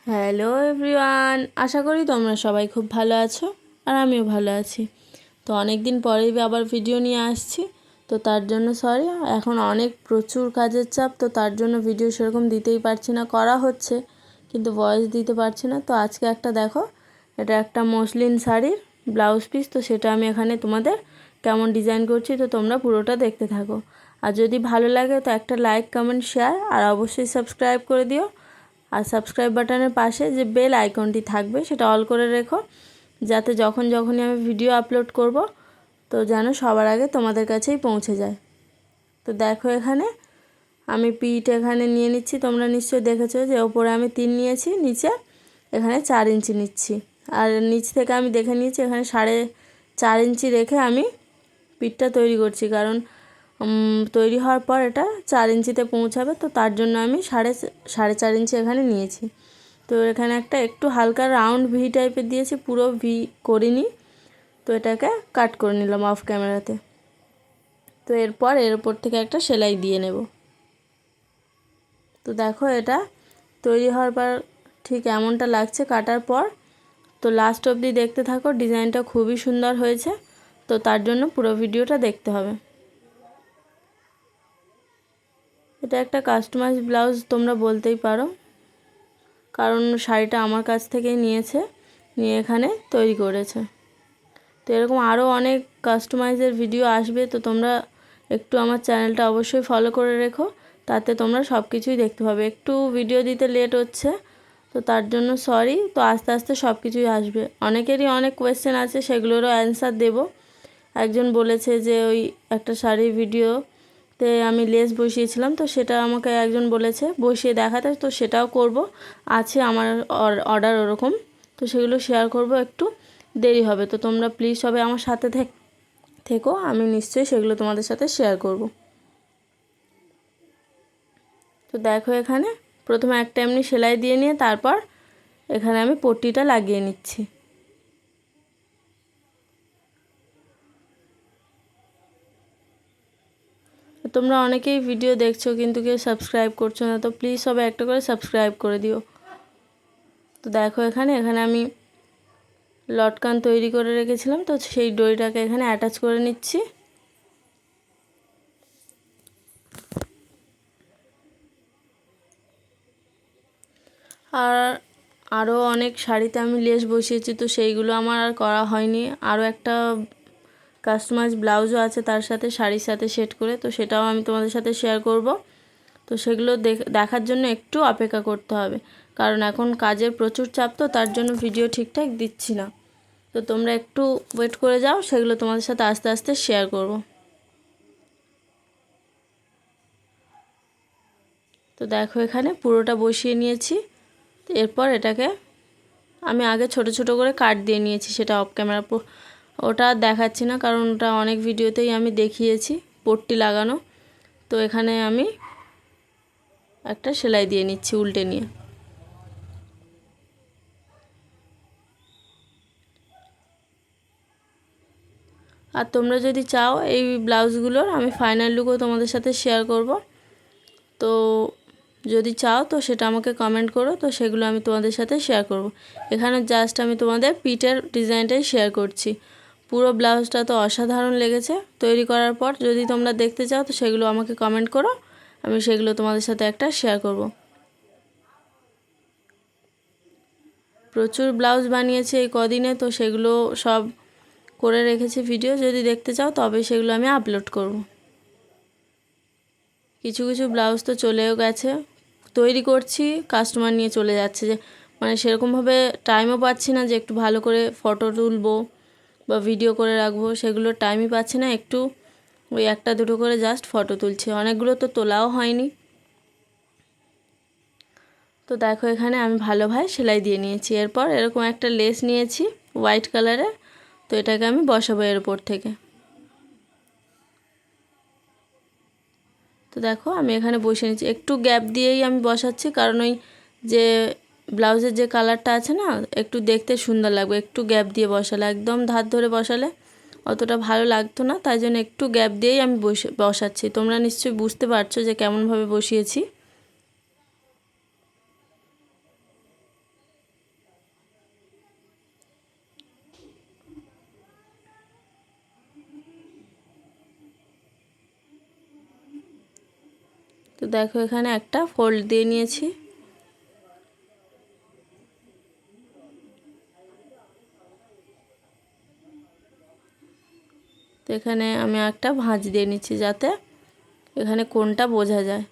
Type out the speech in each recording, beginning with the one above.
Hello everyone, আশা করি তোমরা সবাই খুব ভালো আছো আর আমিও ভালো আছি। তো অনেক দিন পরেই আবার ভিডিও নিয়ে আসছি, তো তার জন্য সরি। এখন অনেক প্রচুর কাজের চাপ, তো তার জন্য ভিডিও সেরকম দিতেই পারছি না। করা হচ্ছে কিন্তু ভয়েস দিতে পারছি না। তো আজকে একটা দেখো, এটা একটা মসলিন শাড়ির ব্লাউজ পিস। তো সেটা আমি এখানে তোমাদের কেমন ডিজাইন করছি, তো তোমরা পুরোটা দেখতে থাকো। আর যদি ভালো লাগে তো একটা লাইক, কমেন্ট, শেয়ার আর অবশ্যই সাবস্ক্রাইব করে দিও। আর সাবস্ক্রাইব বাটনের পাশে যে বেল আইকনটি থাকবে সেটা অল করে রেখো, যাতে যখনই আমি ভিডিও আপলোড করব তো যেন সবার আগে তোমাদের কাছেই পৌঁছে যায়। তো দেখো, এখানে আমি পিঠ এখানে নিয়ে নিচ্ছি। তোমরা নিশ্চয়ই দেখেছো যে ওপরে আমি 3 নিয়েছি, নিচে এখানে 4 ইঞ্চি নিচ্ছি। আর নিচ থেকে আমি দেখে নিয়েছি এখানে 4.5 ইঞ্চি রেখে আমি পিঠটা তৈরি করছি, কারণ তৈরি হওয়ার পর এটা 4 ইঞ্চিতে পৌঁছাবে। তো তার জন্য আমি 4.5 ইঞ্চি এখানে নিয়েছি। তো এখানে একটা একটু হালকা রাউন্ড ভি টাইপের দিয়েছি, পুরো ভি করিনি। তো এটাকে কাট করে নিলাম অফ ক্যামেরাতে। তো এরপর এর উপর থেকে একটা সেলাই দিয়ে নেব। তো দেখো, এটা তৈরি হওয়ার পর ঠিক এমনটা লাগছে কাটার পর। তো লাস্ট অবধি দেখতে থাকো, ডিজাইনটা খুবই সুন্দর হয়েছে। তো তার জন্য পুরো ভিডিওটা দেখতে হবে। এটা একটা কাস্টমাইজ ব্লাউজ তোমরা বলতেই পারো, কারণ শাড়িটা আমার কাছ থেকেই নিয়ে এখানে তৈরি করেছে। তো এরকম আরও অনেক কাস্টমাইজের ভিডিও আসবে, তো তোমরা একটু আমার চ্যানেলটা অবশ্যই ফলো করে রেখো, তাতে তোমরা সব কিছুই দেখতে পাবে। একটু ভিডিও দিতে লেট হচ্ছে, তো তার জন্য সরি। তো আস্তে আস্তে সব কিছুই আসবে। অনেকেরই অনেক কোয়েশ্চেন আছে, সেগুলোরও অ্যান্সার দেব। একজন বলেছে যে ওই একটা শাড়ির ভিডিওতে আমি লেস বসিয়েছিলাম, তো সেটা আমাকে একজন বলেছে বসিয়ে দেখাতে, তো সেটাও করব। আছে আমার অর্ডার ওরকম, তো সেগুলো শেয়ার করব। একটু দেরি হবে, তো তোমরা প্লিজ সবাই আমার সাথে থেকো। আমি নিশ্চয়ই সেগুলো তোমাদের সাথে শেয়ার করব। তো দেখো, এখানে প্রথমে একটা এমনি সেলাই দিয়ে নিয়ে তারপর এখানে আমি পট্টিটা লাগিয়ে নিচ্ছি। তোমরা অনেকেই ভিডিও দেখছো কিন্তু কেউ সাবস্ক্রাইব করছো না, তো প্লিজ সবাই একটা করে সাবস্ক্রাইব করে দিও। তো দেখো, এখানে আমি লটকান তৈরি করে রেখেছিলাম, তো সেই দড়িটাকে এখানে অ্যাটাচ করে নিচ্ছি। আর আরও অনেক শাড়িতে আমি লেস বসিয়েছি, তো সেইগুলো আমার আর করা হয়নি। আরও একটা কাস্টমাইজ ব্লাউজও আছে তার সাথে, শাড়ির সাথে সেট করে, তো সেটাও আমি তোমাদের সাথে শেয়ার করব। তো সেগুলো দেখার জন্য একটু অপেক্ষা করতে হবে, কারণ এখন কাজের প্রচুর চাপ, তো তার জন্য ভিডিও ঠিকঠাক দিচ্ছি না। তো তোমরা একটু ওয়েট করে যাও, সেগুলো তোমাদের সাথে আস্তে আস্তে শেয়ার করব। তো দেখো, এখানে পুরোটা বসিয়ে নিয়েছি। তো এরপর এটাকে আমি আগে ছোট ছোট করে কাট দিয়ে নিয়েছি, সেটা অফ ক্যামেরা, ওটা দেখাচ্ছি না, কারণ ওটা অনেক ভিডিওতেই আমি দেখিয়েছি পট্টি লাগানো। তো এখানে আমি একটা সেলাই দিয়ে নিচ্ছি উল্টে নিয়ে। আর তোমরা যদি চাও এই ব্লাউজগুলোর আমি ফাইনাল লুকও তোমাদের সাথে শেয়ার করব। তো যদি চাও তো সেটা আমাকে কমেন্ট করো, তো সেগুলো আমি তোমাদের সাথে শেয়ার করব। এখানে জাস্ট আমি তোমাদের পিঠের ডিজাইনটাই শেয়ার করছি। পুরো ব্লাউজটা তো অসাধারণ লেগেছে তৈরি করার পর। যদি তোমরা দেখতে চাও তো সেগুলো আমাকে কমেন্ট করো, আমি সেগুলো তোমাদের সাথে একটা শেয়ার করব। প্রচুর ব্লাউজ বানিয়েছি এই কদিনে, তো সেগুলো সব করে রেখেছি ভিডিও। যদি দেখতে চাও তবে সেগুলো আমি আপলোড করব। কিছু কিছু ব্লাউজ তো চলেও গেছে, তৈরি করছি, কাস্টমার নিয়ে চলে যাচ্ছে, যে মানে সেরকমভাবে টাইমও পাচ্ছি না যে একটু ভালো করে ফটো তুলবো বা ভিডিও করে রাখবো, সেগুলো টাইমই পাচ্ছি না। একটু ওই একটা দুটো করে জাস্ট ফটো তুলছি, অনেকগুলো তো তোলাও হয়নি। তো দেখো, এখানে আমি ভালোভাবে সেলাই দিয়ে নিয়েছি। এরপর এরকম একটা লেস নিয়েছি হোয়াইট কালারের, তো এটাকে আমি বসাবো এর উপর থেকে। তো দেখো, আমি এখানে বসে নিচ্ছি, একটু গ্যাপ দিয়েই আমি বসাচ্ছি, কারণ ওই যে ব্লাউজের যে কালারটা আছে না, একটু দেখতে সুন্দর লাগবে। একটু গ্যাপ দিয়ে বসালে, একদম ধার ধরে বসালে অতটা ভালো লাগতো না, তাই জন্য একটু গ্যাপ দিয়েই আমি বসাচ্ছি। তোমরা নিশ্চয়ই বুঝতে পারছো যে কেমনভাবে বসিয়েছি। তো দেখো এখানে একটা ফোল্ড দিয়ে নিয়েছি। তো এখানে আমি একটা ভাঁজ দিয়ে নিচ্ছি যাতে এখানে কোণটা বোঝা যায়।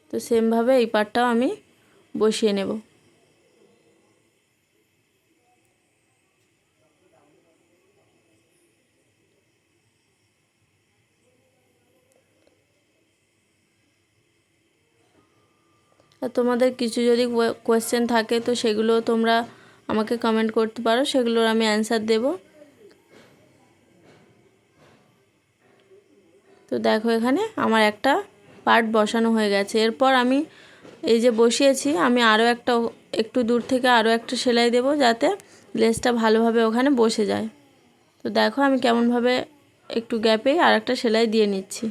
তো সেমভাবে এই পাটটাও আমি বসিয়ে নেব। আর তোমাদের কিছু যদি কোয়েশ্চেন থাকে তো সেগুলো তোমরা আমাকে কমেন্ট করতে পারো, সেগুলোর আমি অ্যান্সার দেব। তো দেখো এখানে আমার একটা পার্ট বসানো হয়ে গেছে। এরপর আমি এই যে বসিয়েছি আমি আরও একটু দূর থেকে আরও একটা সেলাই দেব যাতে লেসটা ভালোভাবে ওখানে বসে যায়। তো দেখো আমি কেমনভাবে একটু গ্যাপে আর একটা সেলাই দিয়ে নিচ্ছি।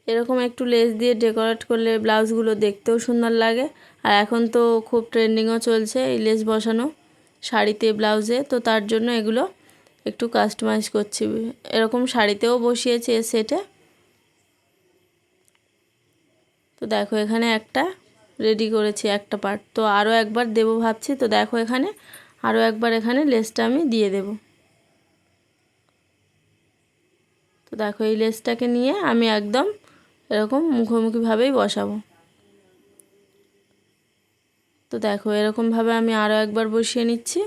এরকম একটু লেস দিয়ে ডেকোরেট করলে ব্লাউজগুলো দেখতেও সুন্দর লাগে। আর এখন তো খুব ট্রেন্ডিংও চলছে এই লেস বসানো শাড়িতে, ব্লাউজে। তো তার জন্য এগুলো একটু কাস্টমাইজ করছি। এরকম শাড়িতেও বসিয়েছি এর সেটে। তো দেখো এখানে একটা রেডি করেছি একটা পার্ট, তো আরও একবার দেবো ভাবছি। তো দেখো এখানে আরও একবার এখানে লেসটা আমি দিয়ে দেব। তো দেখো এই লেসটাকে নিয়ে আমি একদম এরকম মুখোমুখিভাবেই বসাবো। তো দেখো এরকমভাবে আমি আরও একবার বসিয়ে নিচ্ছি।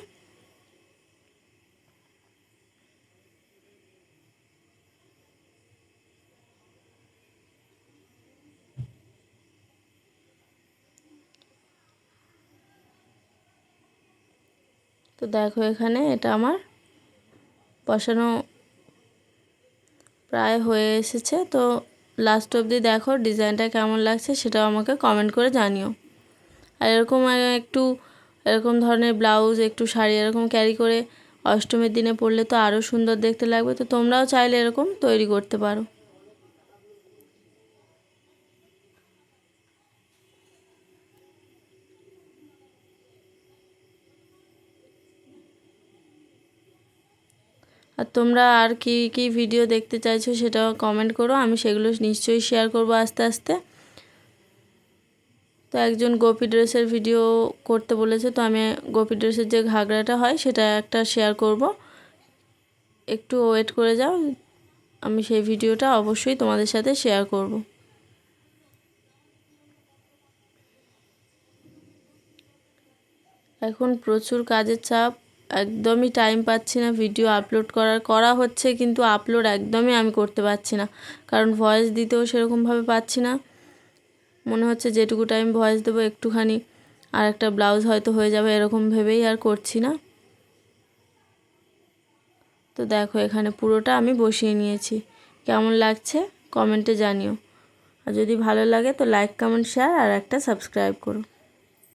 তো দেখো এখানে এটা আমার বসানো প্রায় হয়ে এসেছে। তো লাস্ট অবধি দেখো ডিজাইনটা কেমন লাগছে সেটাও আমাকে কমেন্ট করে জানিও। আর এরকম এরকম ধরনের ব্লাউজ একটু শাড়ি এরকম ক্যারি করে অষ্টমীর দিনে পরলে তো আরও সুন্দর দেখতে লাগবে। তো তোমরাও চাইলে এরকম তৈরি করতে পারো। আর তোমরা আর কি কি ভিডিও দেখতে চাইছো সেটাও কমেন্ট করো, আমি সেগুলো নিশ্চয়ই শেয়ার করব আস্তে আস্তে। তো একজন গোপী ড্রেসের ভিডিও করতে বলেছে, তো আমি গোপী ড্রেসের যে ঘাগরাটা হয় সেটা একটা শেয়ার করব। একটু ওয়েট করে যাও, আমি সেই ভিডিওটা অবশ্যই তোমাদের সাথে শেয়ার করব। এখন প্রচুর কাজের চাপ, একদমই টাইম পাচ্ছি না ভিডিও আপলোড করা হচ্ছে, কিন্তু আপলোড একদমই আমি করতে পারছি না, কারণ ভয়েস দিতেও সেরকমভাবে পাচ্ছি না। মনে হচ্ছে যেটুকু টাইম ভয়েস দেবো একটুখানি আর একটা ব্লাউজ হয়তো হয়ে যাবে, এরকম ভেবেই আর করছি না। তো দেখো এখানে পুরোটা আমি বসিয়ে নিয়েছি। কেমন লাগছে কমেন্টে জানিও। আর যদি ভালো লাগে তো লাইক, কমেন্ট, শেয়ার আর একটা সাবস্ক্রাইব করো।